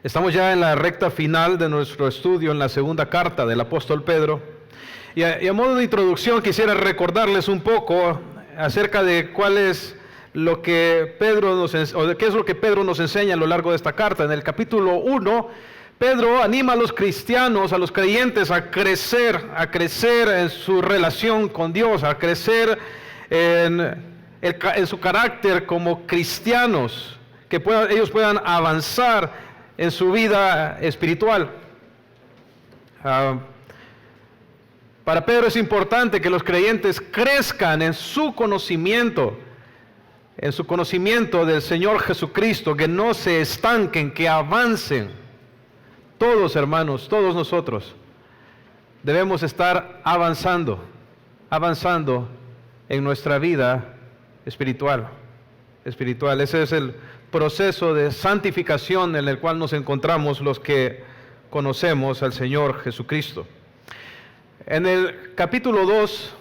Estamos ya en la recta final de nuestro estudio en la segunda carta del apóstol Pedro. Y a modo de introducción quisiera recordarles un poco acerca de cuál es lo que qué es lo que Pedro nos enseña a lo largo de esta carta. En el capítulo 1, Pedro anima a los cristianos, a los creyentes a crecer en su relación con Dios, a crecer en su carácter como cristianos, que ellos puedan avanzar en su vida espiritual. Para Pedro es importante que los creyentes crezcan en su conocimiento del Señor Jesucristo, que no se estanquen, que avancen. Todos, hermanos, todos nosotros debemos estar avanzando en nuestra vida espiritual. Ese es el proceso de santificación en el cual nos encontramos los que conocemos al Señor Jesucristo. En el capítulo 2,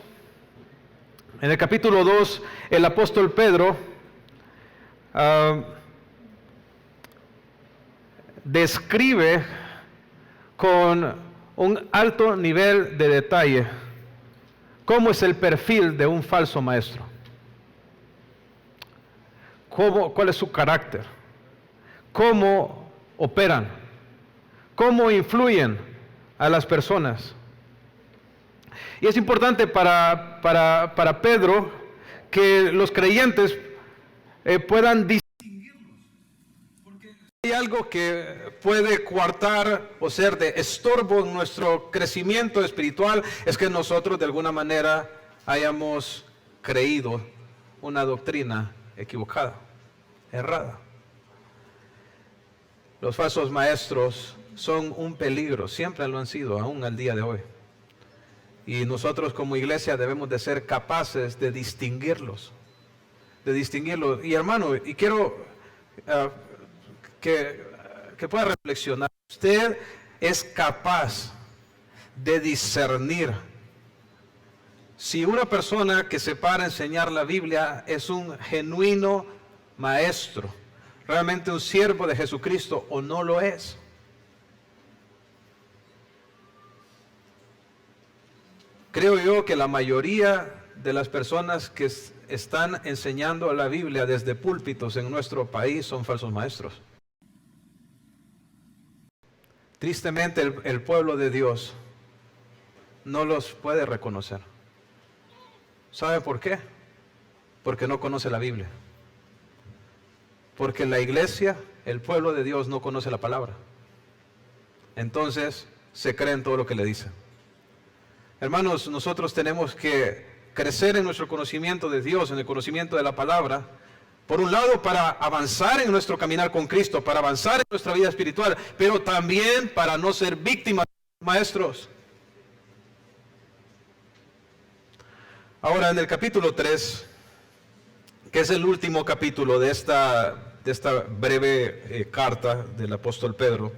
el apóstol Pedro describe con un alto nivel de detalle cómo es el perfil de un falso maestro. ¿Cuál es su carácter? ¿Cómo operan? ¿Cómo influyen a las personas? Y es importante para Pedro que los creyentes puedan distinguirlos, porque hay algo que puede coartar o ser de estorbo en nuestro crecimiento espiritual, es que nosotros de alguna manera hayamos creído una doctrina equivocada, errada. Los falsos maestros son un peligro, siempre lo han sido, aún al día de hoy. Y nosotros como iglesia debemos de ser capaces de distinguirlos. Y hermano, y quiero que pueda reflexionar. Usted es capaz de discernir si una persona que se para a enseñar la Biblia es un genuino maestro, realmente un siervo de Jesucristo, o no lo es. Creo yo que la mayoría de las personas que están enseñando la Biblia desde púlpitos en nuestro país son falsos maestros. Tristemente el pueblo de Dios no los puede reconocer. ¿Sabe por qué? Porque no conoce la Biblia. Porque la iglesia, el pueblo de Dios, no conoce la palabra. Entonces se cree en todo lo que le dicen. Hermanos, nosotros tenemos que crecer en nuestro conocimiento de Dios, en el conocimiento de la palabra, por un lado para avanzar en nuestro caminar con Cristo, para avanzar en nuestra vida espiritual, pero también para no ser víctimas de los maestros. Ahora, en el capítulo 3, que es el último capítulo de esta breve carta del apóstol Pedro,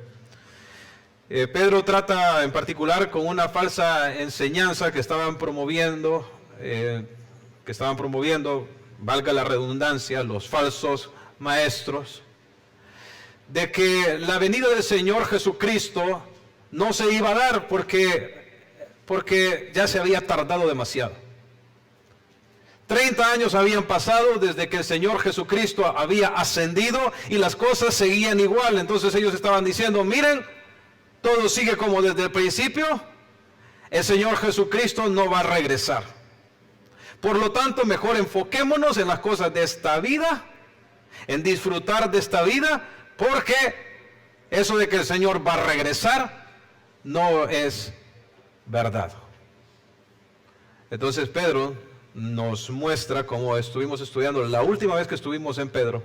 Pedro trata en particular con una falsa enseñanza que estaban promoviendo, valga la redundancia, los falsos maestros, de que la venida del Señor Jesucristo no se iba a dar porque ya se había tardado demasiado. 30 años habían pasado desde que el Señor Jesucristo había ascendido y las cosas seguían igual. Entonces ellos estaban diciendo, miren, todo sigue como desde el principio, el Señor Jesucristo no va a regresar. Por lo tanto, mejor enfoquémonos en las cosas de esta vida, en disfrutar de esta vida, porque eso de que el Señor va a regresar no es verdad. Entonces Pedro nos muestra, como estuvimos estudiando la última vez que estuvimos en Pedro,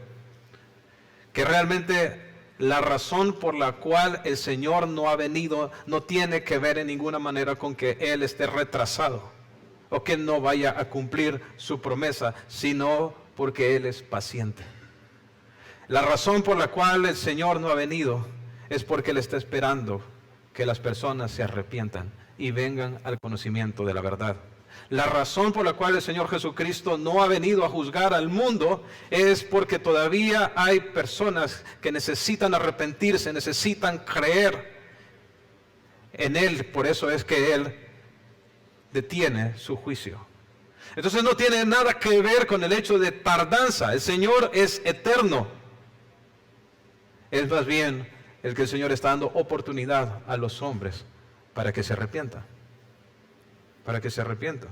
que realmente la razón por la cual el Señor no ha venido no tiene que ver en ninguna manera con que Él esté retrasado o que no vaya a cumplir su promesa, sino porque Él es paciente. La razón por la cual el Señor no ha venido es porque Él está esperando que las personas se arrepientan y vengan al conocimiento de la verdad. La razón por la cual el Señor Jesucristo no ha venido a juzgar al mundo es porque todavía hay personas que necesitan arrepentirse, necesitan creer en Él. Por eso es que Él detiene su juicio. Entonces no tiene nada que ver con el hecho de tardanza. El Señor es eterno. Es más bien el que el Señor está dando oportunidad a los hombres para que se arrepientan. Para que se arrepientan.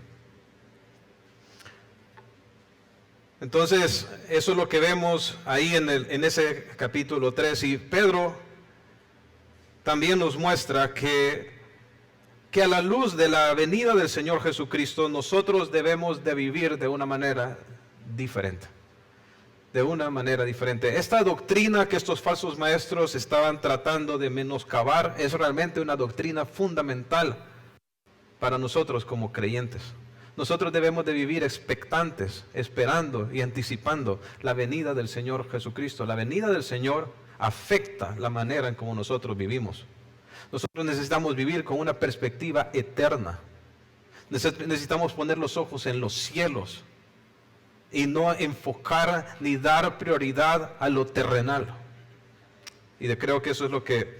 Entonces, eso es lo que vemos ahí en ese capítulo 3. Y Pedro también nos muestra que a la luz de la venida del Señor Jesucristo, nosotros debemos de vivir de una manera diferente. De una manera diferente. Esta doctrina que estos falsos maestros estaban tratando de menoscabar es realmente una doctrina fundamental para nosotros como creyentes. Nosotros debemos de vivir expectantes, esperando y anticipando la venida del Señor Jesucristo. La venida del Señor afecta la manera en cómo nosotros vivimos. Nosotros necesitamos vivir con una perspectiva eterna. Necesitamos poner los ojos en los cielos y no enfocar ni dar prioridad a lo terrenal. Y creo que eso es lo que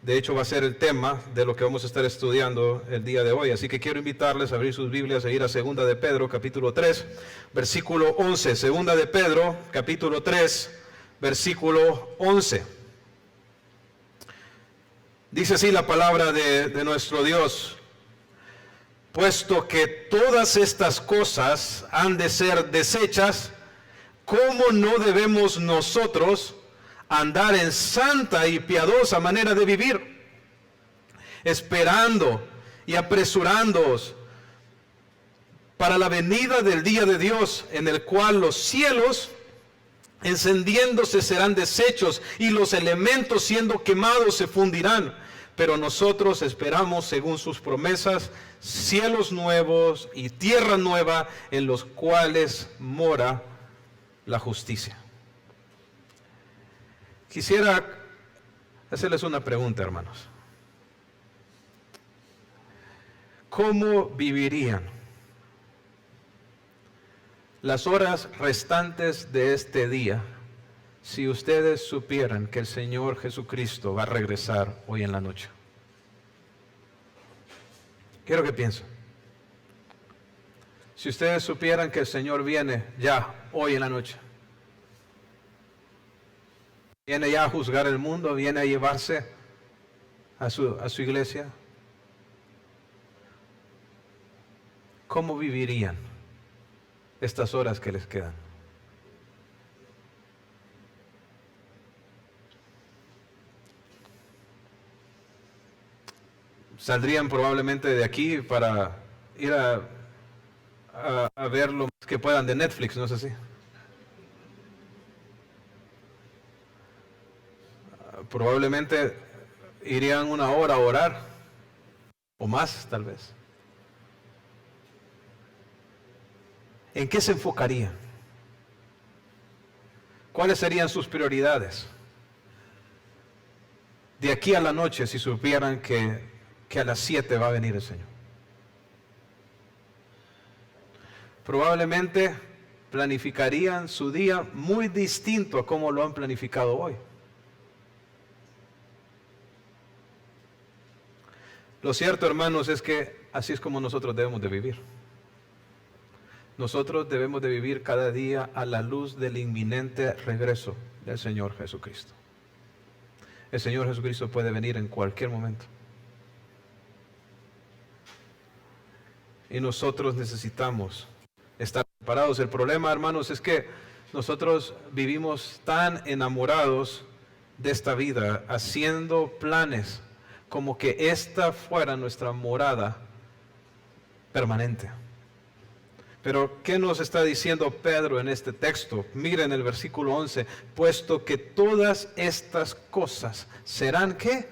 de hecho va a ser el tema de lo que vamos a estar estudiando el día de hoy. Así que quiero invitarles a abrir sus Biblias e ir a 2 de Pedro, capítulo 3, versículo 11. 2 de Pedro, capítulo 3, versículo 11. Dice así la palabra de nuestro Dios: puesto que todas estas cosas han de ser deshechas, ¿cómo no debemos nosotros andar en santa y piadosa manera de vivir, esperando y apresurándoos para la venida del día de Dios, en el cual los cielos encendiéndose serán deshechos y los elementos siendo quemados se fundirán? Pero nosotros esperamos, según sus promesas, cielos nuevos y tierra nueva en los cuales mora la justicia. Quisiera hacerles una pregunta, hermanos. ¿Cómo vivirían las horas restantes de este día si ustedes supieran que el Señor Jesucristo va a regresar hoy en la noche? Quiero que piensen. Si ustedes supieran que el Señor viene ya hoy en la noche, viene ya a juzgar el mundo, viene a llevarse a su iglesia, ¿cómo vivirían estas horas que les quedan? Saldrían probablemente de aquí para ir a ver lo más que puedan de Netflix, ¿no es así? Probablemente irían una hora a orar, o más tal vez. ¿En qué se enfocarían? ¿Cuáles serían sus prioridades? De aquí a la noche, si supieran que a las 7 va a venir el Señor. Probablemente planificarían su día muy distinto a como lo han planificado hoy. Lo cierto, hermanos, es que así es como nosotros debemos de vivir. Nosotros debemos de vivir cada día a la luz del inminente regreso del Señor Jesucristo. El Señor Jesucristo puede venir en cualquier momento. Y nosotros necesitamos estar preparados. El problema, hermanos, es que nosotros vivimos tan enamorados de esta vida, haciendo planes como que esta fuera nuestra morada permanente. Pero, ¿qué nos está diciendo Pedro en este texto? Miren el versículo 11, puesto que todas estas cosas serán, ¿qué?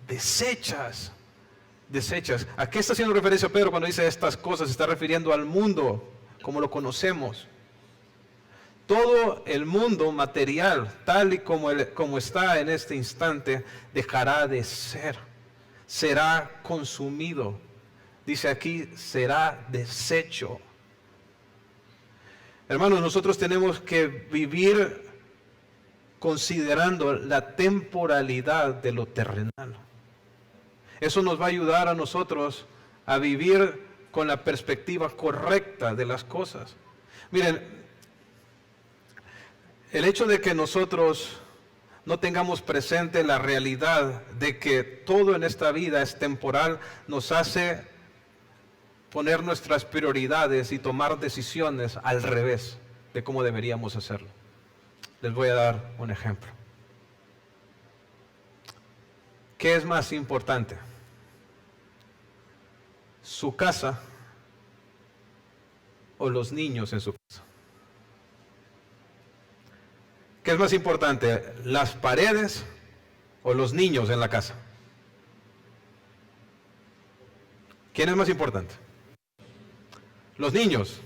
Desechas. Desechas. ¿A qué está haciendo referencia Pedro cuando dice estas cosas? Se está refiriendo al mundo como lo conocemos. Todo el mundo material, tal y como está en este instante, dejará de ser. Será consumido dice aquí, será deshecho. Hermanos, nosotros tenemos que vivir considerando la temporalidad de lo terrenal. Eso nos va a ayudar a nosotros a vivir con la perspectiva correcta de las cosas. Miren, el hecho de que nosotros no tengamos presente la realidad de que todo en esta vida es temporal, nos hace poner nuestras prioridades y tomar decisiones al revés de cómo deberíamos hacerlo. Les voy a dar un ejemplo. ¿Qué es más importante? ¿Su casa o los niños en su casa? ¿Qué es más importante? ¿Las paredes o los niños en la casa? ¿Quién es más importante? Los niños.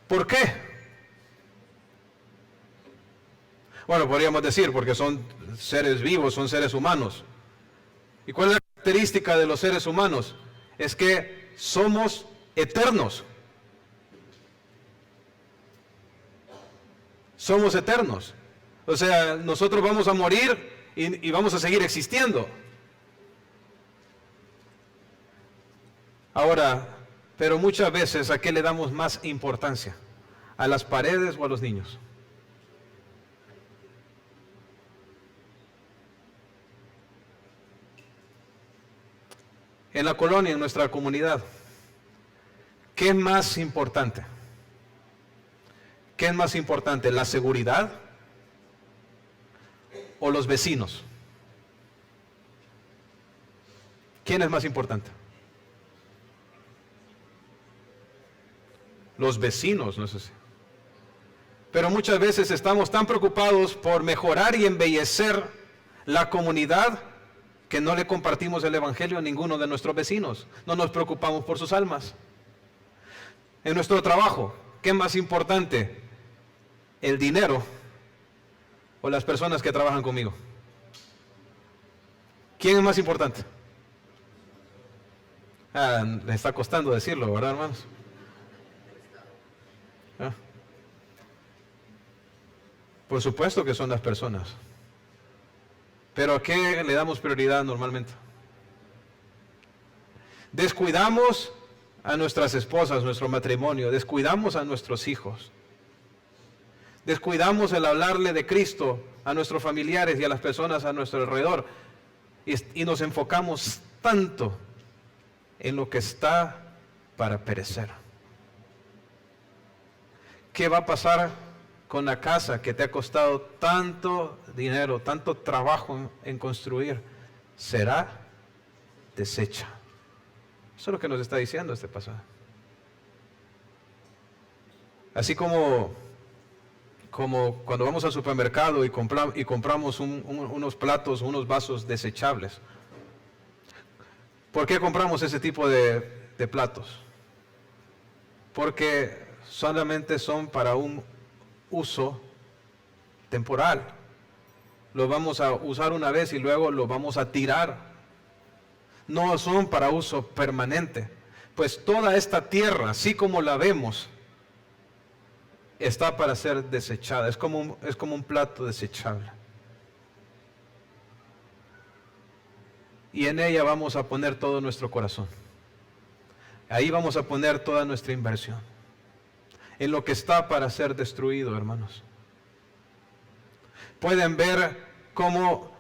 ¿Por qué? Bueno, podríamos decir, porque son seres vivos, son seres humanos. ¿Y cuál es la característica de los seres humanos? Es que somos eternos. Somos eternos. O sea, nosotros vamos a morir y vamos a seguir existiendo. Ahora, pero muchas veces, ¿a qué le damos más importancia? ¿A las paredes o a los niños? En la colonia, en nuestra comunidad, ¿qué es más importante? ¿Qué es más importante? ¿La seguridad o los vecinos? ¿Quién es más importante? Los vecinos, no sé si. Pero muchas veces estamos tan preocupados por mejorar y embellecer la comunidad que no le compartimos el evangelio a ninguno de nuestros vecinos. No nos preocupamos por sus almas. En nuestro trabajo, ¿qué es más importante? ¿El dinero o las personas que trabajan conmigo? ¿Quién es más importante? Le está costando decirlo, ¿verdad, hermanos? Por supuesto que son las personas. Pero ¿a qué le damos prioridad normalmente? Descuidamos a nuestras esposas, nuestro matrimonio, descuidamos a nuestros hijos, descuidamos el hablarle de Cristo a nuestros familiares y a las personas a nuestro alrededor y nos enfocamos tanto en lo que está para perecer. ¿Qué va a pasar con la casa que te ha costado tanto dinero, tanto trabajo en construir? Será deshecha. Eso es lo que nos está diciendo este pasaje. Así como cuando vamos al supermercado y compramos unos platos, unos vasos desechables. ¿Por qué compramos ese tipo de platos? Porque solamente son para un uso temporal. Lo vamos a usar una vez y luego lo vamos a tirar. No son para uso permanente. Pues toda esta tierra, así como la vemos, está para ser desechada. Es como un plato desechable. Y en ella vamos a poner todo nuestro corazón. Ahí vamos a poner toda nuestra inversión. En lo que está para ser destruido, hermanos. Pueden ver cómo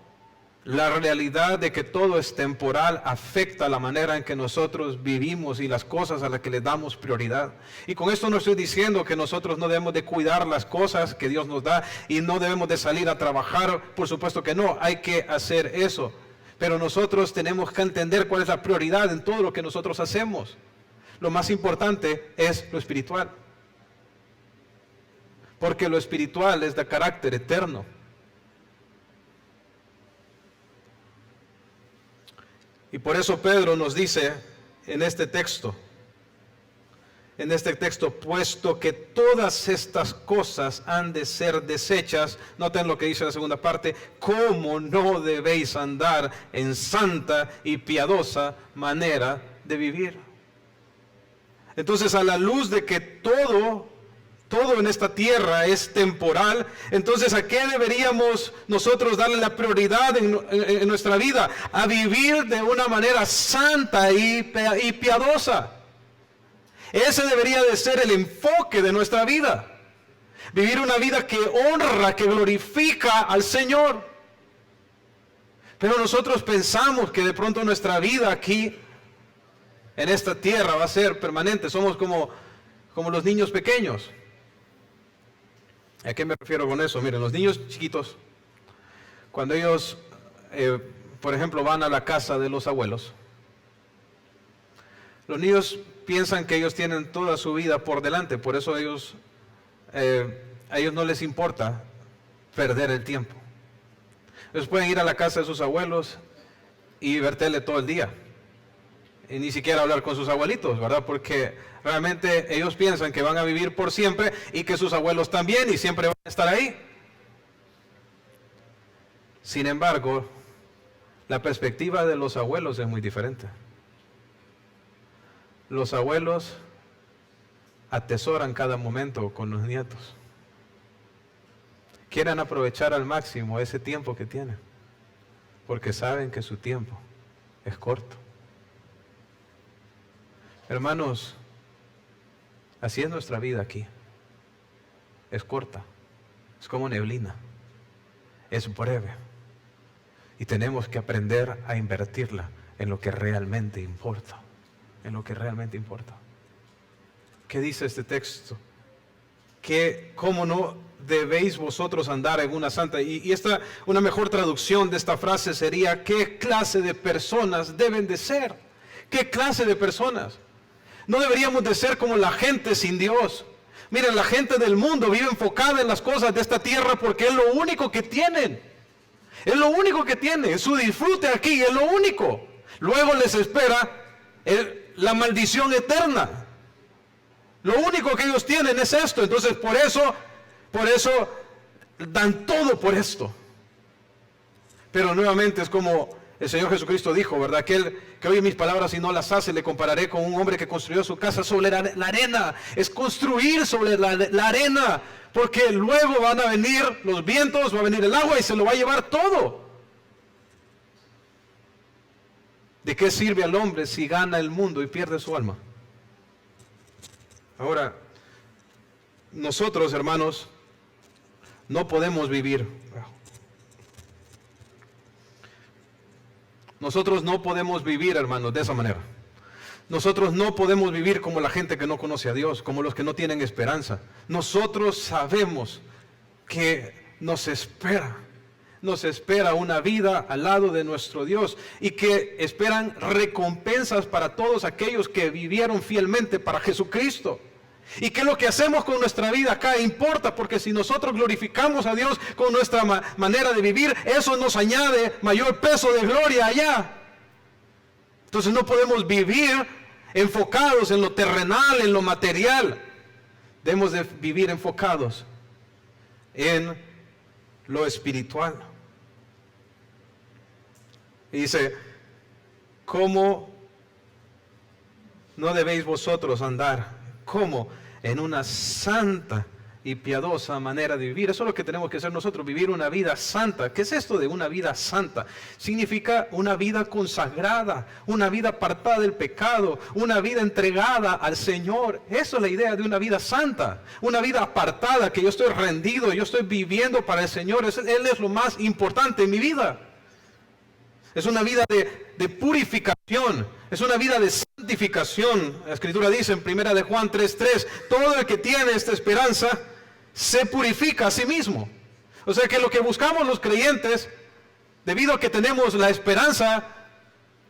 la realidad de que todo es temporal afecta la manera en que nosotros vivimos y las cosas a las que le damos prioridad. Y con esto no estoy diciendo que nosotros no debemos de cuidar las cosas que Dios nos da y no debemos de salir a trabajar. Por supuesto que no, hay que hacer eso. Pero nosotros tenemos que entender cuál es la prioridad en todo lo que nosotros hacemos. Lo más importante es lo espiritual. Porque lo espiritual es de carácter eterno. Y por eso Pedro nos dice en este texto, puesto que todas estas cosas han de ser deshechas, noten lo que dice la segunda parte, ¿cómo no debéis andar en santa y piadosa manera de vivir? Entonces, a la luz de que todo en esta tierra es temporal, entonces ¿a qué deberíamos nosotros darle la prioridad en nuestra vida? A vivir de una manera santa y piadosa. Ese debería de ser el enfoque de nuestra vida. Vivir una vida que honra, que glorifica al Señor. Pero nosotros pensamos que de pronto nuestra vida aquí en esta tierra va a ser permanente. Somos como los niños pequeños. ¿A qué me refiero con eso? Miren, los niños chiquitos, cuando ellos, por ejemplo, van a la casa de los abuelos, los niños piensan que ellos tienen toda su vida por delante, por eso a ellos no les importa perder el tiempo. Ellos pueden ir a la casa de sus abuelos y ver tele todo el día. Y ni siquiera hablar con sus abuelitos, ¿verdad? Porque realmente ellos piensan que van a vivir por siempre y que sus abuelos también y siempre van a estar ahí. Sin embargo, la perspectiva de los abuelos es muy diferente. Los abuelos atesoran cada momento con los nietos. Quieren aprovechar al máximo ese tiempo que tienen, porque saben que su tiempo es corto. Hermanos, así es nuestra vida aquí. Es corta, es como neblina, es breve. Y tenemos que aprender a invertirla en lo que realmente importa. En lo que realmente importa. ¿Qué dice este texto? ¿Cómo no debéis vosotros andar en una santa? Y una mejor traducción de esta frase sería: ¿qué clase de personas deben de ser? ¿Qué clase de personas? No deberíamos de ser como la gente sin Dios. Miren, la gente del mundo vive enfocada en las cosas de esta tierra porque es lo único que tienen. Es lo único que tienen. Su disfrute aquí es lo único. Luego les espera la maldición eterna. Lo único que ellos tienen es esto. Entonces por eso dan todo por esto. Pero nuevamente es como el Señor Jesucristo dijo, ¿verdad? Aquel que oye mis palabras y no las hace, le compararé con un hombre que construyó su casa sobre la arena. Es construir sobre la arena, porque luego van a venir los vientos, va a venir el agua y se lo va a llevar todo. ¿De qué sirve al hombre si gana el mundo y pierde su alma? Ahora, nosotros, hermanos, no podemos vivir. Nosotros no podemos vivir, hermanos, de esa manera. Nosotros no podemos vivir como la gente que no conoce a Dios, como los que no tienen esperanza. Nosotros sabemos que nos espera una vida al lado de nuestro Dios y que esperan recompensas para todos aquellos que vivieron fielmente para Jesucristo. Y que lo que hacemos con nuestra vida acá importa, porque si nosotros glorificamos a Dios con nuestra manera de vivir, eso nos añade mayor peso de gloria allá. Entonces no podemos vivir enfocados en lo terrenal, en lo material. Debemos de vivir enfocados en lo espiritual. Y dice, ¿cómo no debéis vosotros andar? ¿Cómo? En una santa y piadosa manera de vivir. Eso es lo que tenemos que hacer nosotros, vivir una vida santa. ¿Qué es esto de una vida santa? Significa una vida consagrada, una vida apartada del pecado, una vida entregada al Señor. Eso es la idea de una vida santa, una vida apartada, que yo estoy rendido, yo estoy viviendo para el Señor. Él es lo más importante en mi vida. Es una vida de purificación, es una vida de santificación. La Escritura dice en 1 de Juan 3:3, todo el que tiene esta esperanza se purifica a sí mismo. O sea que lo que buscamos los creyentes, debido a que tenemos la esperanza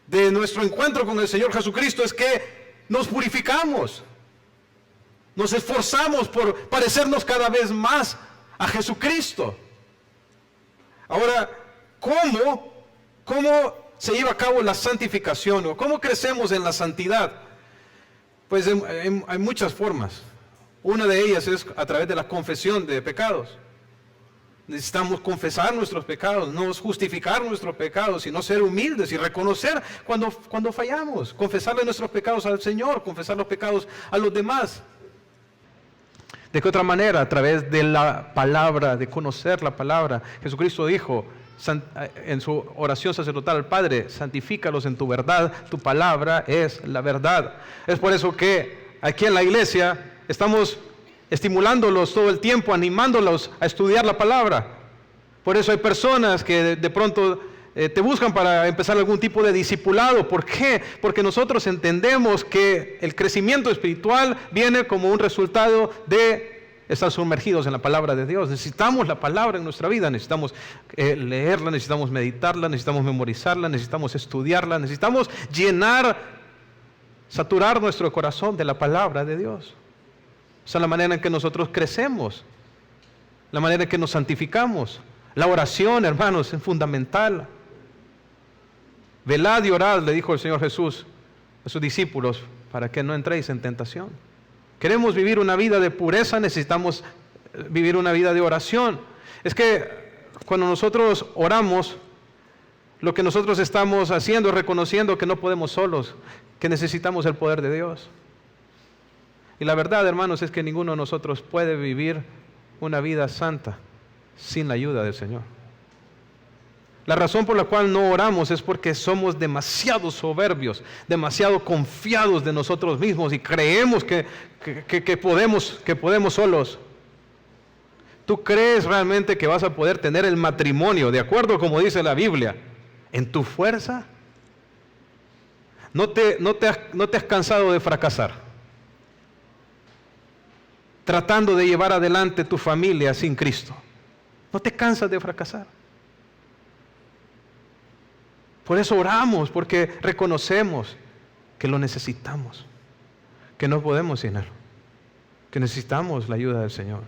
de nuestro encuentro con el Señor Jesucristo, es que nos purificamos. Nos esforzamos por parecernos cada vez más a Jesucristo. Ahora, ¿cómo se lleva a cabo la santificación? ¿O cómo crecemos en la santidad? Pues hay muchas formas. Una de ellas es a través de la confesión de pecados. Necesitamos confesar nuestros pecados, no justificar nuestros pecados, sino ser humildes y reconocer cuando fallamos. Confesarle nuestros pecados al Señor, confesar los pecados a los demás. ¿De qué otra manera? A través de la palabra, de conocer la palabra. Jesucristo dijo en su oración sacerdotal al Padre: santifícalos en tu verdad, tu palabra es la verdad. Es por eso que aquí en la iglesia estamos estimulándolos todo el tiempo, animándolos a estudiar la palabra. Por eso hay personas que de pronto te buscan para empezar algún tipo de discipulado. ¿Por qué? Porque nosotros entendemos que el crecimiento espiritual viene como un resultado de estar sumergidos en la palabra de Dios. Necesitamos la palabra en nuestra vida, necesitamos leerla, necesitamos meditarla, necesitamos memorizarla, necesitamos estudiarla, necesitamos saturar nuestro corazón de la palabra de Dios. Esa es la manera en que nosotros crecemos, la manera en que nos santificamos. La oración, hermanos, es fundamental. Velad y orad, le dijo el Señor Jesús a sus discípulos, para que no entréis en tentación. Queremos vivir una vida de pureza, necesitamos vivir una vida de oración. Es que cuando nosotros oramos, lo que nosotros estamos haciendo es reconociendo que no podemos solos, que necesitamos el poder de Dios. Y la verdad, hermanos, es que ninguno de nosotros puede vivir una vida santa sin la ayuda del Señor. La razón por la cual no oramos es porque somos demasiado soberbios, demasiado confiados de nosotros mismos y creemos que podemos solos. ¿Tú crees realmente que vas a poder tener el matrimonio, de acuerdo como dice la Biblia, en tu fuerza? ¿No te has cansado de fracasar tratando de llevar adelante tu familia sin Cristo? ¿No te cansas de fracasar? Por eso oramos, porque reconocemos que lo necesitamos, que no podemos sin Él, que necesitamos la ayuda del Señor.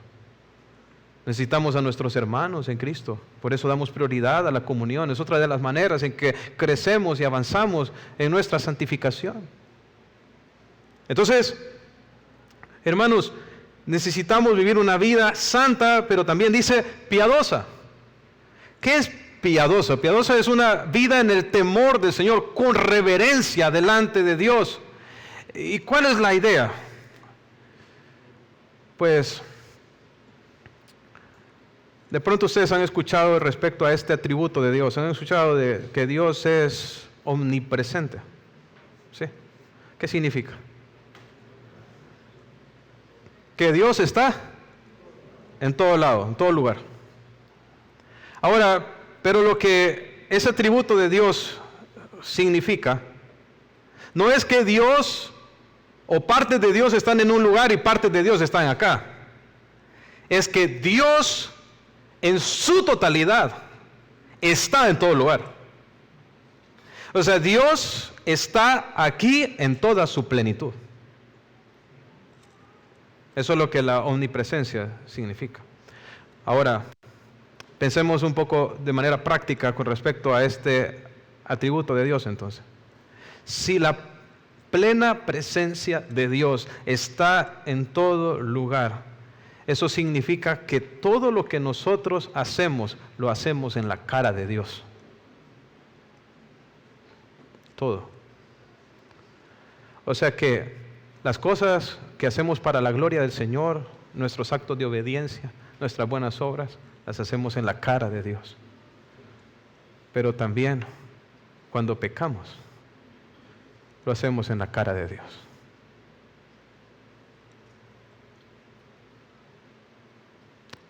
Necesitamos a nuestros hermanos en Cristo, por eso damos prioridad a la comunión. Es otra de las maneras en que crecemos y avanzamos en nuestra santificación. Entonces, hermanos, necesitamos vivir una vida santa, pero también dice piadosa. ¿Qué es piadosa? Piadosa es una vida en el temor del Señor, con reverencia delante de Dios. ¿Y cuál es la idea? Pues, de pronto ustedes han escuchado respecto a este atributo de Dios, han escuchado de que Dios es omnipresente. ¿Sí? ¿Qué significa? Que Dios está en todo lado, en todo lugar. Ahora, pero lo que ese atributo de Dios significa, no es que Dios o partes de Dios están en un lugar y partes de Dios están acá. Es que Dios en su totalidad está en todo lugar. O sea, Dios está aquí en toda su plenitud. Eso es lo que la omnipresencia significa. Ahora, pensemos un poco de manera práctica con respecto a este atributo de Dios entonces. Si la plena presencia de Dios está en todo lugar, eso significa que todo lo que nosotros hacemos, lo hacemos en la cara de Dios. Todo. O sea que las cosas que hacemos para la gloria del Señor, nuestros actos de obediencia, nuestras buenas obras, las hacemos en la cara de Dios. Pero también cuando pecamos, lo hacemos en la cara de Dios.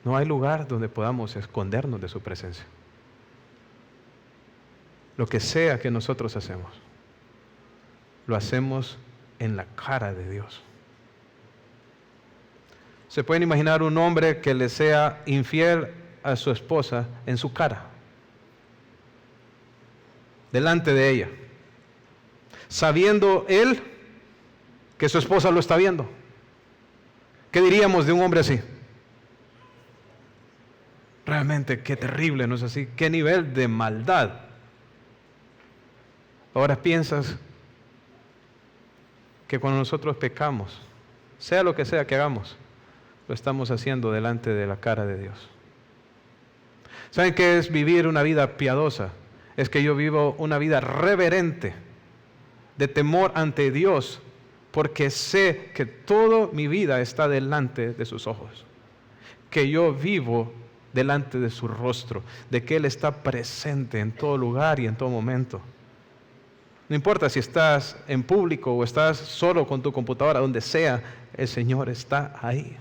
No hay lugar donde podamos escondernos de su presencia. Lo que sea que nosotros hacemos, lo hacemos en la cara de Dios. ¿Se pueden imaginar un hombre que le sea infiel a su esposa en su cara? Delante de ella. Sabiendo él que su esposa lo está viendo. ¿Qué diríamos de un hombre así? Realmente, qué terrible, ¿no es así? Qué nivel de maldad. Ahora piensas que cuando nosotros pecamos, sea lo que sea que hagamos, lo estamos haciendo delante de la cara de Dios. ¿Saben qué es vivir una vida piadosa? Es que yo vivo una vida reverente, de temor ante Dios, porque sé que toda mi vida está delante de sus ojos, que yo vivo delante de su rostro, de que Él está presente en todo lugar y en todo momento. No importa si estás en público o estás solo con tu computadora, donde sea, el Señor está ahí.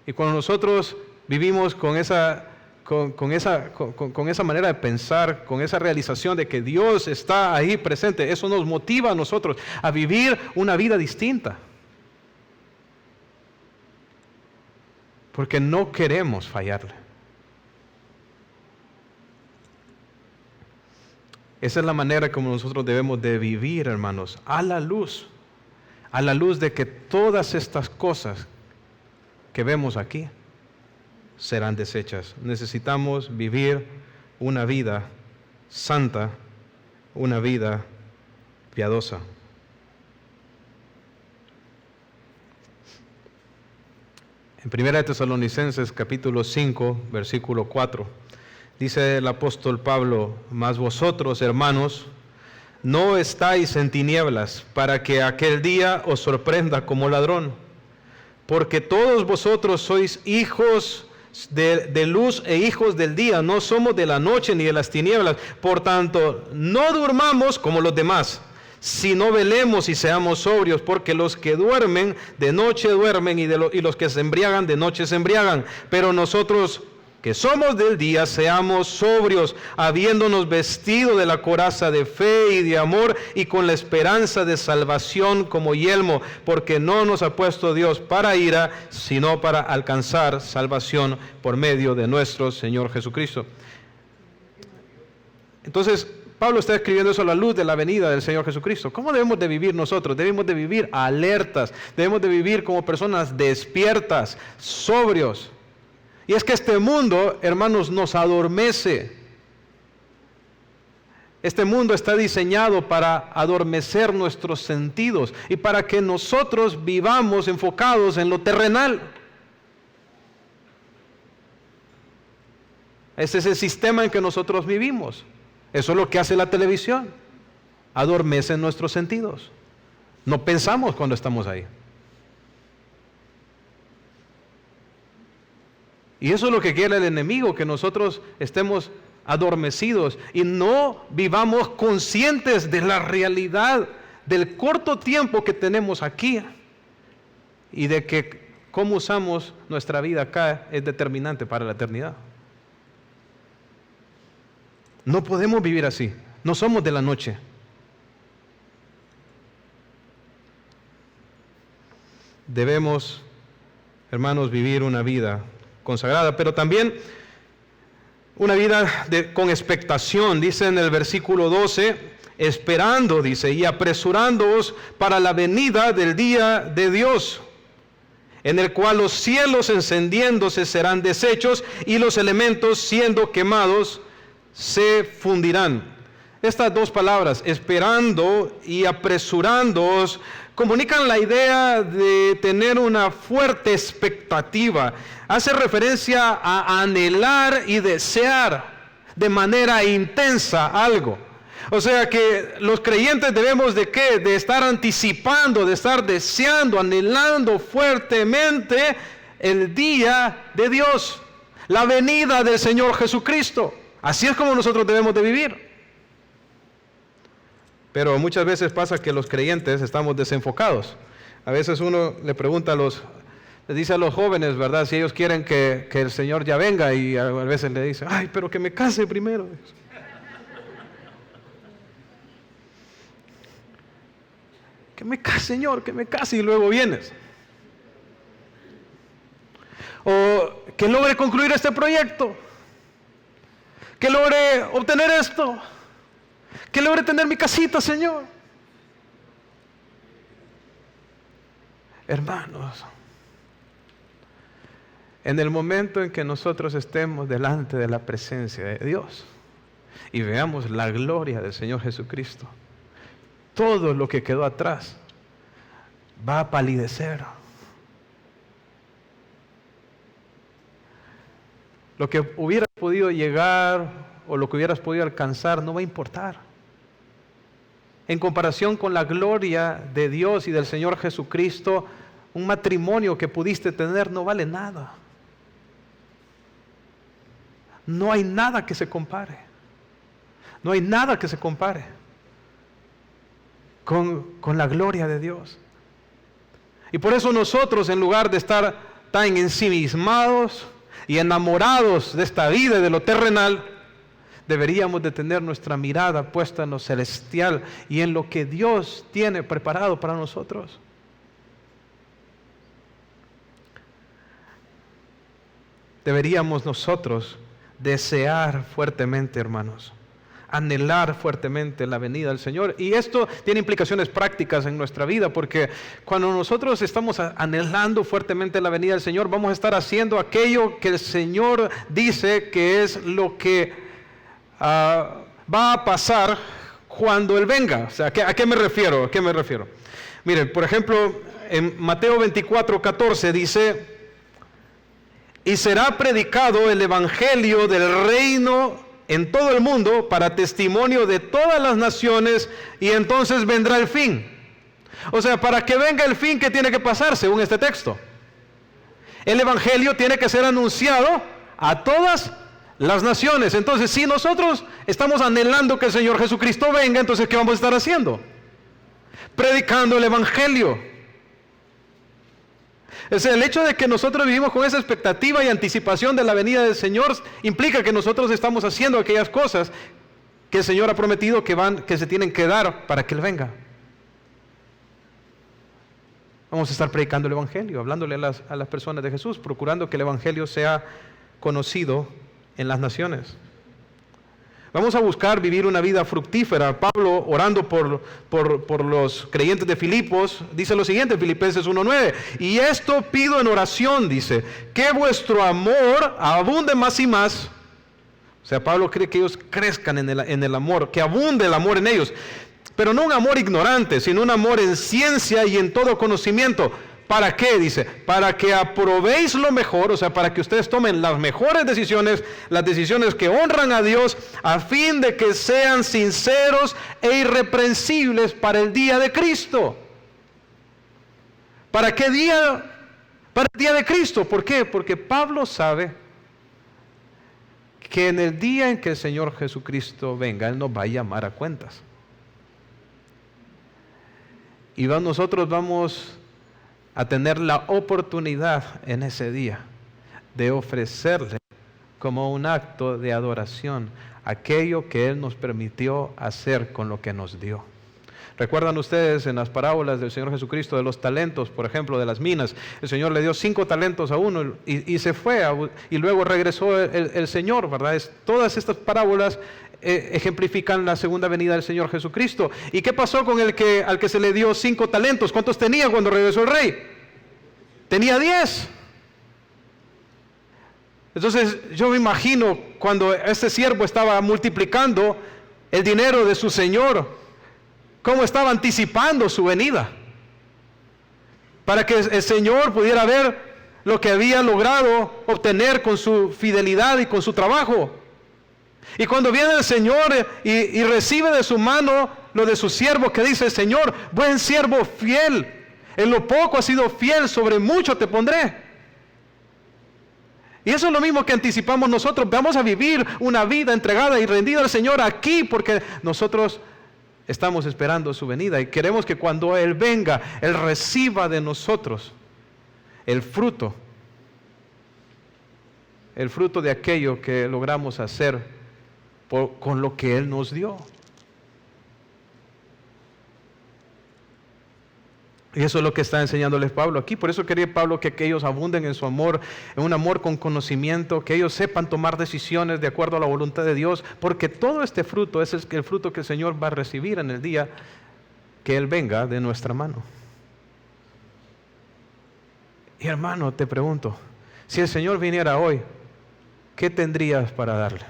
Y cuando nosotros vivimos con esa manera de pensar, con esa realización de que Dios está ahí presente, eso nos motiva a nosotros a vivir una vida distinta. Porque no queremos fallarle. Esa es la manera como nosotros debemos de vivir, hermanos, a la luz de que todas estas cosas que vemos aquí serán desechas. Necesitamos vivir una vida santa, una vida piadosa. En 1 Tesalonicenses capítulo 5, versículo 4, dice el apóstol Pablo: mas vosotros, hermanos, no estáis en tinieblas, para que aquel día os sorprenda como ladrón. Porque todos vosotros sois hijos de luz e hijos del día, no somos de la noche ni de las tinieblas. Por tanto, no durmamos como los demás, sino velemos y seamos sobrios, porque los que duermen de noche duermen, y los que se embriagan de noche se embriagan. Pero nosotros, que somos del día, seamos sobrios, habiéndonos vestido de la coraza de fe y de amor, y con la esperanza de salvación como yelmo, porque no nos ha puesto Dios para ira, sino para alcanzar salvación por medio de nuestro Señor Jesucristo. Entonces, Pablo está escribiendo eso a la luz de la venida del Señor Jesucristo. ¿Cómo debemos de vivir nosotros? Debemos de vivir alertas, debemos de vivir como personas despiertas, sobrios. Y es que este mundo, hermanos, nos adormece. Este mundo está diseñado para adormecer nuestros sentidos y para que nosotros vivamos enfocados en lo terrenal. Ese es el sistema en que nosotros vivimos. Eso es lo que hace la televisión. Adormece nuestros sentidos. No pensamos cuando estamos ahí. Y eso es lo que quiere el enemigo, que nosotros estemos adormecidos y no vivamos conscientes de la realidad del corto tiempo que tenemos aquí y de que cómo usamos nuestra vida acá es determinante para la eternidad. No podemos vivir así, no somos de la noche. Debemos, hermanos, vivir una vida consagrada, pero también una vida con expectación. Dice en el versículo 12, esperando, dice, y apresurándoos para la venida del día de Dios, en el cual los cielos encendiéndose serán deshechos y los elementos siendo quemados se fundirán. Estas dos palabras, esperando y apresurándoos, comunican la idea de tener una fuerte expectativa. Hace referencia a anhelar y desear de manera intensa algo. O sea que los creyentes debemos de ¿qué? De estar anticipando, de estar deseando, anhelando fuertemente el día de Dios, la venida del Señor Jesucristo. Así es como nosotros debemos de vivir. Pero muchas veces pasa que los creyentes estamos desenfocados. A veces uno le pregunta les dice a los jóvenes, ¿verdad? Si ellos quieren que el Señor ya venga, y a veces le dice, ay, pero que me case primero. Que me case, Señor, que me case y luego vienes. O que logre concluir este proyecto. Que logre obtener esto. Que logre tener mi casita, Señor. Hermanos, en el momento en que nosotros estemos delante de la presencia de Dios y veamos la gloria del Señor Jesucristo, todo lo que quedó atrás va a palidecer. Lo que hubieras podido llegar o lo que hubieras podido alcanzar no va a importar. En comparación con la gloria de Dios y del Señor Jesucristo, un matrimonio que pudiste tener no vale nada. No hay nada que se compare. No hay nada que se compare con la gloria de Dios. Y por eso nosotros, en lugar de estar tan ensimismados y enamorados de esta vida y de lo terrenal, deberíamos de tener nuestra mirada puesta en lo celestial y en lo que Dios tiene preparado para nosotros. Deberíamos nosotros desear fuertemente, hermanos, anhelar fuertemente la venida del Señor. Y esto tiene implicaciones prácticas en nuestra vida, porque cuando nosotros estamos anhelando fuertemente la venida del Señor, vamos a estar haciendo aquello que el Señor dice que es lo que va a pasar cuando Él venga. O sea, ¿a qué me refiero? ¿A qué me refiero? Miren, por ejemplo, en Mateo 24:14 dice: y será predicado el evangelio del reino en todo el mundo para testimonio de todas las naciones, y entonces vendrá el fin. O sea, para que venga el fin, ¿qué tiene que pasar según este texto? El evangelio tiene que ser anunciado a todas las naciones. Entonces, si nosotros estamos anhelando que el Señor Jesucristo venga, entonces ¿qué vamos a estar haciendo? Predicando el evangelio. O sea, el hecho de que nosotros vivimos con esa expectativa y anticipación de la venida del Señor implica que nosotros estamos haciendo aquellas cosas que el Señor ha prometido que se tienen que dar para que Él venga. Vamos a estar predicando el evangelio, hablándole a las personas de Jesús, procurando que el evangelio sea conocido en las naciones. Vamos a buscar vivir una vida fructífera. Pablo, orando por los creyentes de Filipos, dice lo siguiente en Filipenses 1:9: y esto pido en oración, dice, que vuestro amor abunde más y más. O sea, Pablo quiere que ellos crezcan en el amor, que abunde el amor en ellos, pero no un amor ignorante, sino un amor en ciencia y en todo conocimiento. ¿Para qué? Dice, para que aprobéis lo mejor, o sea, para que ustedes tomen las mejores decisiones, las decisiones que honran a Dios, a fin de que sean sinceros e irreprensibles para el día de Cristo. ¿Para qué día? Para el día de Cristo. ¿Por qué? Porque Pablo sabe que en el día en que el Señor Jesucristo venga, Él nos va a llamar a cuentas. Y nosotros vamos a tener la oportunidad en ese día de ofrecerle como un acto de adoración aquello que Él nos permitió hacer con lo que nos dio. ¿Recuerdan ustedes en las parábolas del Señor Jesucristo de los talentos, por ejemplo, de las minas? El Señor le dio 5 talentos a uno y se fue, y luego regresó el Señor, ¿verdad? Todas estas parábolas ejemplifican la segunda venida del Señor Jesucristo. ¿Y qué pasó con al que se le dio 5 talentos? ¿Cuántos tenía cuando regresó el rey? Tenía 10. Entonces yo me imagino cuando este siervo estaba multiplicando el dinero de su Señor, cómo estaba anticipando su venida, para que el Señor pudiera ver lo que había logrado obtener con su fidelidad y con su trabajo. Y cuando viene el Señor y recibe de su mano lo de su siervo, que dice: Señor, buen siervo fiel, en lo poco has sido fiel, sobre mucho te pondré. Y eso es lo mismo que anticipamos nosotros. Vamos a vivir una vida entregada y rendida al Señor aquí, porque nosotros estamos esperando su venida y queremos que cuando Él venga, Él reciba de nosotros el fruto de aquello que logramos hacer con lo que Él nos dio. Y eso es lo que está enseñándoles Pablo aquí. Por eso quería Pablo que ellos abunden en su amor, en un amor con conocimiento, que ellos sepan tomar decisiones de acuerdo a la voluntad de Dios, porque todo este fruto es el fruto que el Señor va a recibir en el día que Él venga de nuestra mano. Y hermano, te pregunto, si el Señor viniera hoy, ¿qué tendrías para darle?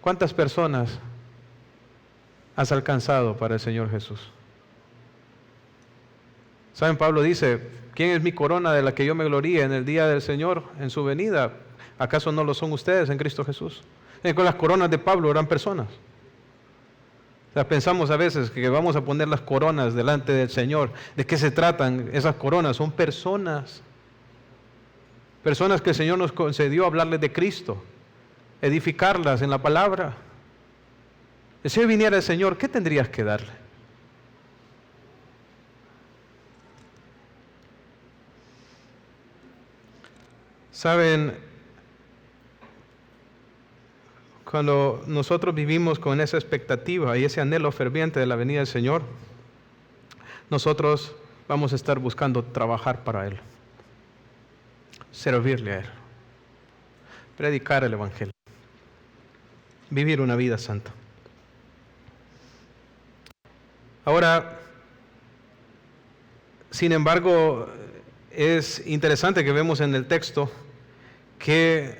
¿Cuántas personas has alcanzado para el Señor Jesús? ¿Saben? Pablo dice, ¿quién es mi corona de la que yo me gloríe en el día del Señor, en su venida? ¿Acaso no lo son ustedes en Cristo Jesús? Con las coronas de Pablo eran personas. O sea, pensamos a veces que vamos a poner las coronas delante del Señor. ¿De qué se tratan esas coronas? Son personas. Personas que el Señor nos concedió hablarles de Cristo, edificarlas en la palabra. Si hoy viniera el Señor, ¿qué tendrías que darle? Saben, cuando nosotros vivimos con esa expectativa y ese anhelo ferviente de la venida del Señor, nosotros vamos a estar buscando trabajar para Él, servirle a Él, predicar el Evangelio, vivir una vida santa. Ahora, sin embargo, es interesante que vemos en el texto que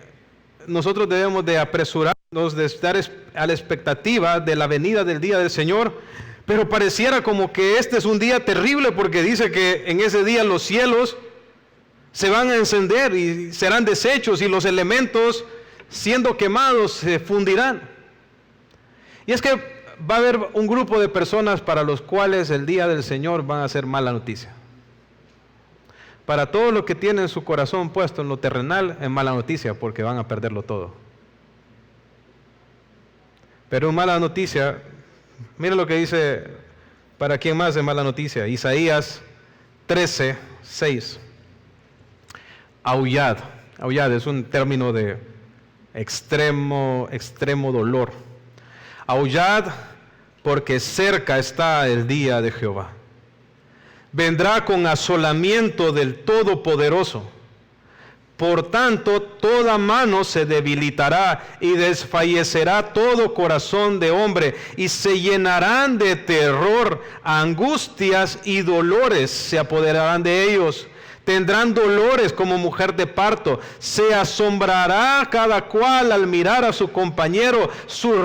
nosotros debemos de apresurarnos, de estar a la expectativa de la venida del día del Señor, pero pareciera como que este es un día terrible porque dice que en ese día los cielos se van a encender y serán deshechos y los elementos siendo quemados se fundirán. Y es que va a haber un grupo de personas para los cuales el día del Señor van a ser mala noticia. Para todos los que tienen su corazón puesto en lo terrenal, es mala noticia porque van a perderlo todo. Pero mala noticia, mira lo que dice, ¿para quién más es mala noticia? Isaías 13:6. Aullad. Aullad es un término de extremo dolor. Aullad porque cerca está el día de Jehová. Vendrá con asolamiento del Todopoderoso. Por tanto, toda mano se debilitará y desfallecerá todo corazón de hombre, y se llenarán de terror, angustias y dolores se apoderarán de ellos. Tendrán dolores como mujer de parto. Se asombrará cada cual al mirar a su compañero, sus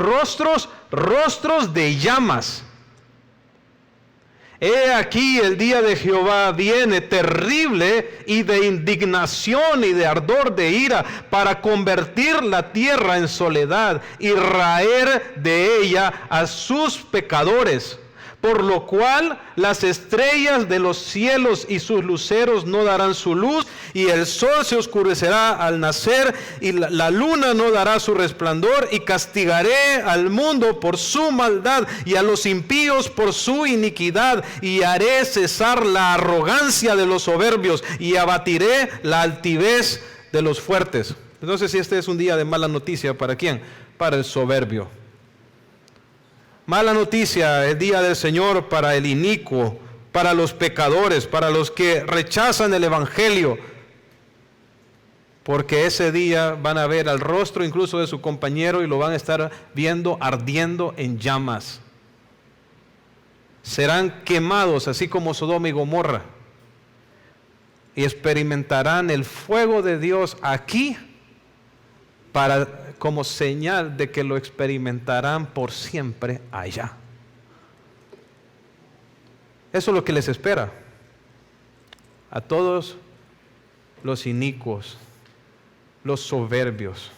rostros de llamas. He aquí el día de Jehová viene terrible y de indignación y de ardor de ira para convertir la tierra en soledad y raer de ella a sus pecadores. Por lo cual las estrellas de los cielos y sus luceros no darán su luz, y el sol se oscurecerá al nacer, y la luna no dará su resplandor, y castigaré al mundo por su maldad, y a los impíos por su iniquidad, y haré cesar la arrogancia de los soberbios, y abatiré la altivez de los fuertes. Entonces, si este es un día de mala noticia, ¿para quién? Para el soberbio. Mala noticia el día del Señor para el inicuo, para los pecadores, para los que rechazan el Evangelio, porque ese día van a ver al rostro incluso de su compañero y lo van a estar viendo ardiendo en llamas. Serán quemados así como Sodoma y Gomorra y experimentarán el fuego de Dios aquí como señal de que lo experimentarán por siempre allá. Eso es lo que les espera a todos los inicuos, los soberbios.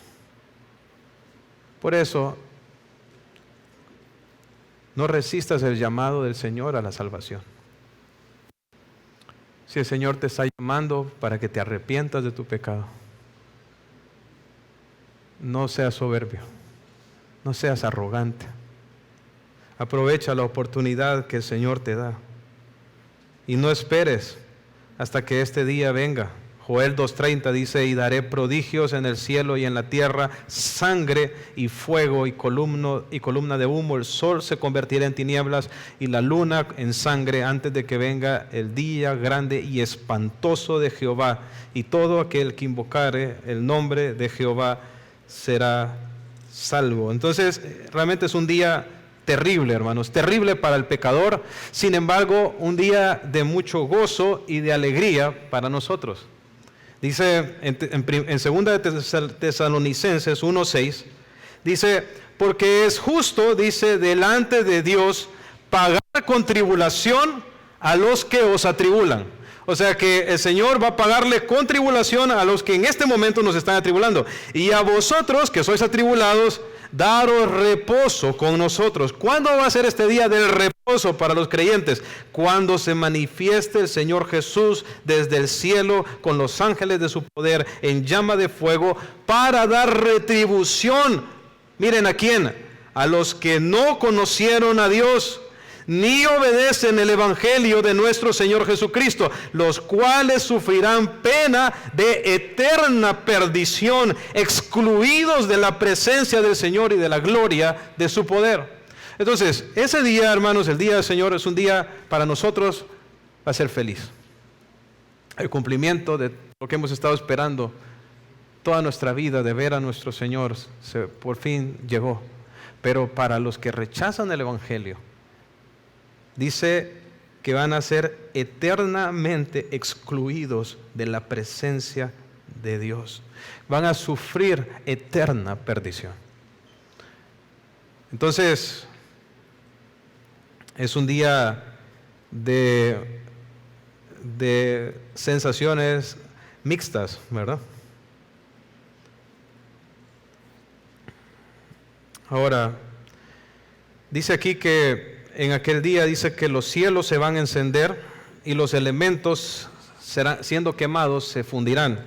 Por eso, no resistas el llamado del Señor a la salvación. Si el Señor te está llamando para que te arrepientas de tu pecado, no seas soberbio, no seas arrogante. Aprovecha la oportunidad que el Señor te da y no esperes hasta que este día venga. Joel 2:30 dice: y daré prodigios en el cielo y en la tierra, sangre y fuego y columna de humo. El sol se convertirá en tinieblas y la luna en sangre antes de que venga el día grande y espantoso de Jehová, y todo aquel que invocare el nombre de Jehová será salvo. Entonces, realmente es un día terrible, hermanos, terrible para el pecador. Sin embargo, un día de mucho gozo y de alegría para nosotros. Dice en 2 Tesalonicenses 1:6, dice: porque es justo, dice, delante de Dios pagar con tribulación a los que os atribulan. O sea que el Señor va a pagarle con tribulación a los que en este momento nos están atribulando. Y a vosotros que sois atribulados, daros reposo con nosotros. ¿Cuándo va a ser este día del reposo para los creyentes? Cuando se manifieste el Señor Jesús desde el cielo con los ángeles de su poder en llama de fuego para dar retribución. Miren, ¿a quién? A los que no conocieron a Dios ni obedecen el evangelio de nuestro Señor Jesucristo, los cuales sufrirán pena de eterna perdición, excluidos de la presencia del Señor y de la gloria de su poder. Entonces, ese día, hermanos, el día del Señor es un día para nosotros, va a ser feliz. El cumplimiento de lo que hemos estado esperando toda nuestra vida, de ver a nuestro Señor, por fin llegó. Pero para los que rechazan el evangelio, dice que van a ser eternamente excluidos de la presencia de Dios. Van a sufrir eterna perdición. Entonces, es un día de sensaciones mixtas, ¿verdad? Ahora, dice aquí que en aquel día dice que los cielos se van a encender y los elementos siendo quemados se fundirán.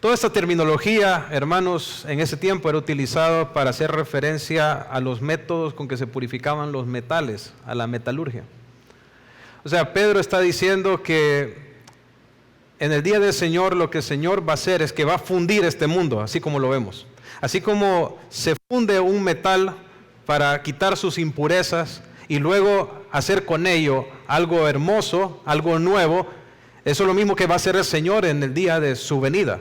Toda esta terminología, hermanos, en ese tiempo era utilizada para hacer referencia a los métodos con que se purificaban los metales, a la metalurgia. O sea, Pedro está diciendo que en el día del Señor lo que el Señor va a hacer es que va a fundir este mundo, así como lo vemos. Así como se funde un metal para quitar sus impurezas y luego hacer con ello algo hermoso, algo nuevo, eso es lo mismo que va a hacer el Señor en el día de su venida.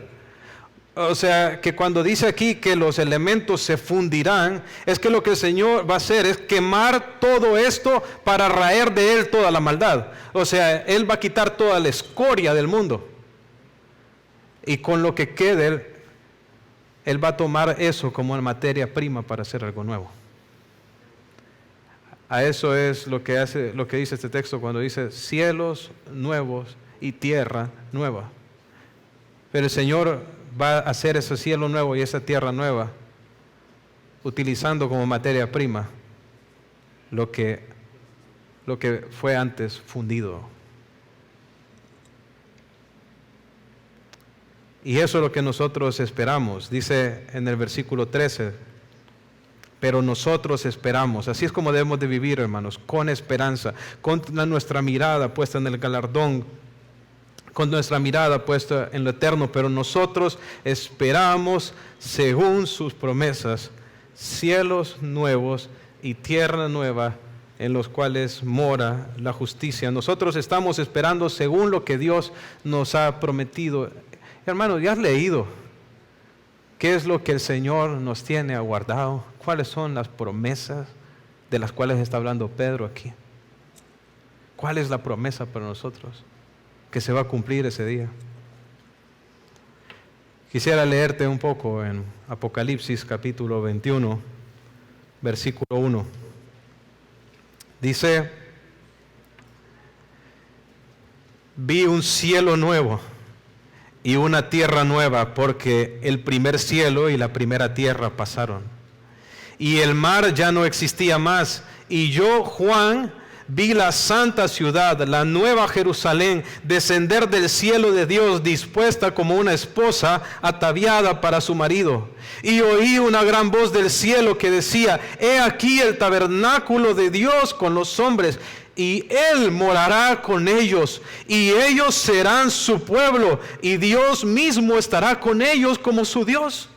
O sea, que cuando dice aquí que los elementos se fundirán, es que lo que el Señor va a hacer es quemar todo esto para raer de Él toda la maldad. O sea, Él va a quitar toda la escoria del mundo. Y con lo que quede, Él va a tomar eso como materia prima para hacer algo nuevo. A eso es lo que dice este texto cuando dice cielos nuevos y tierra nueva. Pero el Señor va a hacer ese cielo nuevo y esa tierra nueva utilizando como materia prima lo que fue antes fundido. Y eso es lo que nosotros esperamos. Dice en el versículo 13, pero nosotros esperamos. Así es como debemos de vivir, hermanos, con esperanza, con nuestra mirada puesta en el galardón, con nuestra mirada puesta en lo eterno. Pero nosotros esperamos, según sus promesas, cielos nuevos y tierra nueva en los cuales mora la justicia. Nosotros estamos esperando según lo que Dios nos ha prometido. Hermanos, ¿ya has leído qué es lo que el Señor nos tiene aguardado? ¿Cuáles son las promesas de las cuales está hablando Pedro aquí? ¿Cuál es la promesa para nosotros que se va a cumplir ese día? Quisiera leerte un poco en Apocalipsis capítulo 21, versículo 1. Dice, vi un cielo nuevo y una tierra nueva, porque el primer cielo y la primera tierra pasaron, y el mar ya no existía más. Y yo, Juan, vi la santa ciudad, la nueva Jerusalén, descender del cielo de Dios, dispuesta como una esposa ataviada para su marido. Y oí una gran voz del cielo que decía, he aquí el tabernáculo de Dios con los hombres, y Él morará con ellos, y ellos serán su pueblo, y Dios mismo estará con ellos como su Dios.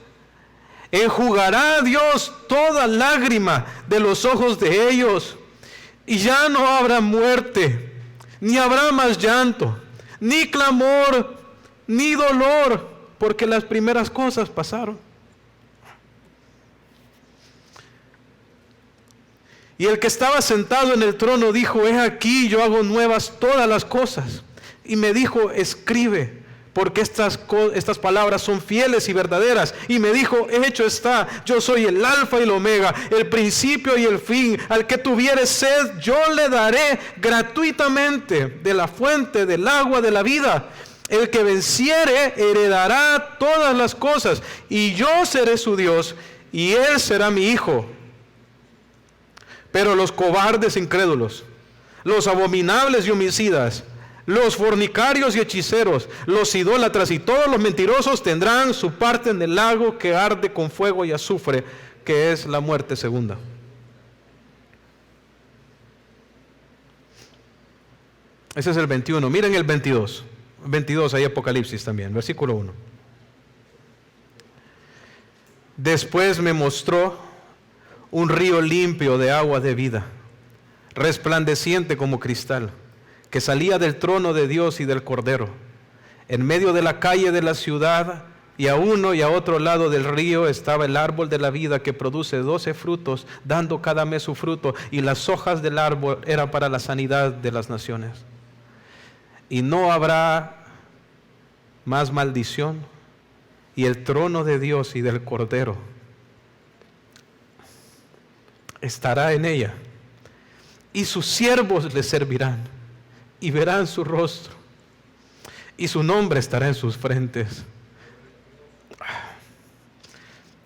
Enjugará Dios toda lágrima de los ojos de ellos, y ya no habrá muerte, ni habrá más llanto, ni clamor, ni dolor, porque las primeras cosas pasaron. Y el que estaba sentado en el trono dijo, he aquí, yo hago nuevas todas las cosas. Y me dijo, escribe, porque estas palabras son fieles y verdaderas. Y me dijo, hecho está, yo soy el alfa y el omega, el principio y el fin. Al que tuviere sed, yo le daré gratuitamente de la fuente del agua de la vida. El que venciere heredará todas las cosas, y yo seré su Dios, y él será mi hijo. Pero los cobardes incrédulos, los abominables y homicidas, los fornicarios y hechiceros, los idólatras y todos los mentirosos tendrán su parte en el lago que arde con fuego y azufre, que es la muerte segunda. Ese es el 21. Miren el 22. 22, hay Apocalipsis también, versículo 1. Después me mostró un río limpio de agua de vida, resplandeciente como cristal, que salía del trono de Dios y del Cordero. En medio de la calle de la ciudad, y a uno y a otro lado del río, estaba el árbol de la vida, que produce 12 frutos, dando cada mes su fruto, y las hojas del árbol eran para la sanidad de las naciones. Y no habrá más maldición, y el trono de Dios y del Cordero estará en ella, y sus siervos le servirán, y verán su rostro, y su nombre estará en sus frentes.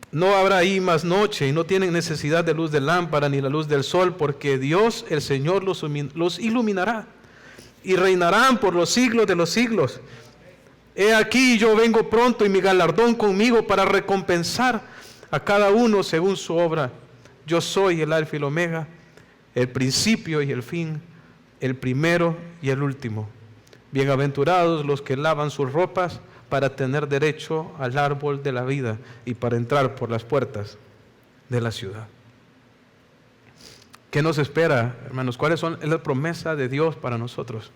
No habrá ahí más noche, y no tienen necesidad de luz de lámpara ni la luz del sol, porque Dios el Señor los iluminará, y reinarán por los siglos de los siglos. He aquí, yo vengo pronto, y mi galardón conmigo, para recompensar a cada uno según su obra. Yo soy el alfa y el omega, el principio y el fin, el primero y el último. Bienaventurados los que lavan sus ropas, para tener derecho al árbol de la vida y para entrar por las puertas de la ciudad. ¿Qué nos espera, hermanos? ¿Cuáles son la promesa de Dios para nosotros?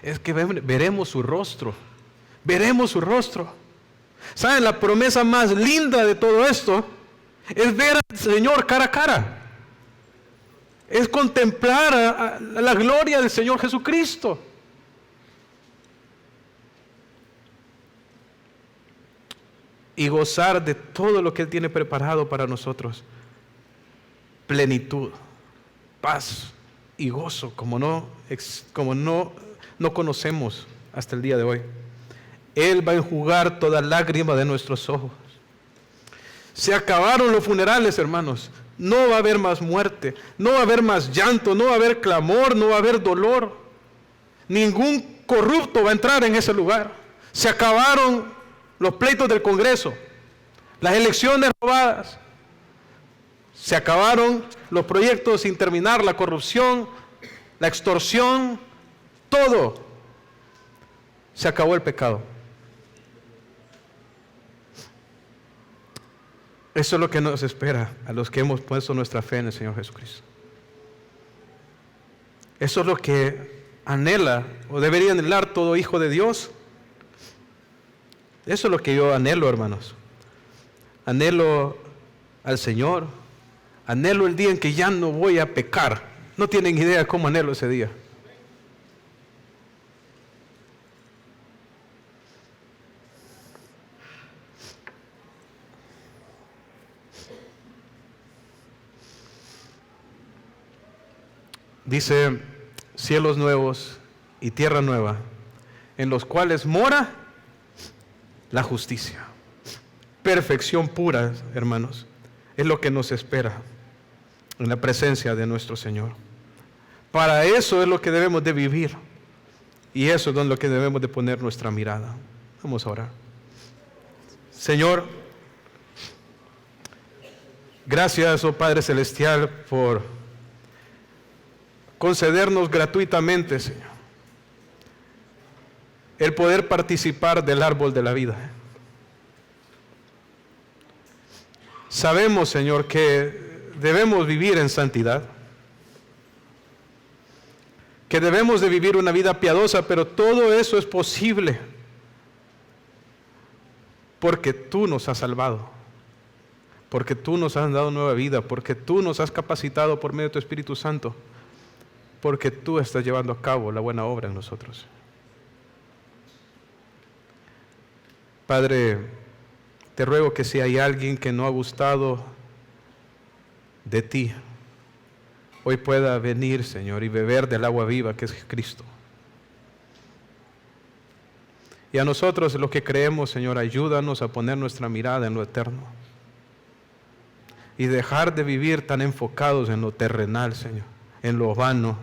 Es que veremos su rostro. Veremos su rostro. ¿Saben? La promesa más linda de todo esto es ver al Señor cara a cara. Es contemplar a la gloria del Señor Jesucristo. Y gozar de todo lo que Él tiene preparado para nosotros. Plenitud, paz y gozo como no conocemos hasta el día de hoy. Él va a enjugar toda lágrima de nuestros ojos. Se acabaron los funerales, hermanos. No va a haber más muerte, no va a haber más llanto, no va a haber clamor, no va a haber dolor. Ningún corrupto va a entrar en ese lugar. Se acabaron los pleitos del Congreso, las elecciones robadas. Se acabaron los proyectos sin terminar, la corrupción, la extorsión, todo. Se acabó el pecado. Eso es lo que nos espera a los que hemos puesto nuestra fe en el Señor Jesucristo. Eso es lo que anhela o debería anhelar todo hijo de Dios. Eso es lo que yo anhelo, hermanos. Anhelo al Señor. Anhelo el día en que ya no voy a pecar. No tienen idea cómo anhelo ese día. Dice, cielos nuevos y tierra nueva, en los cuales mora la justicia. Perfección pura, hermanos, es lo que nos espera en la presencia de nuestro Señor. Para eso es lo que debemos de vivir, y eso es en lo que debemos de poner nuestra mirada. Vamos a orar. Señor, gracias, oh Padre Celestial, por concedernos gratuitamente, Señor, el poder participar del árbol de la vida. Sabemos, Señor, que debemos vivir en santidad, que debemos de vivir una vida piadosa, pero todo eso es posible porque tú nos has salvado, porque tú nos has dado nueva vida, porque tú nos has capacitado por medio de tu Espíritu Santo, porque tú estás llevando a cabo la buena obra en nosotros. Padre, te ruego que si hay alguien que no ha gustado de ti, hoy pueda venir, Señor, y beber del agua viva que es Cristo. Y a nosotros, los que creemos, Señor, ayúdanos a poner nuestra mirada en lo eterno y dejar de vivir tan enfocados en lo terrenal, Señor, en lo vano,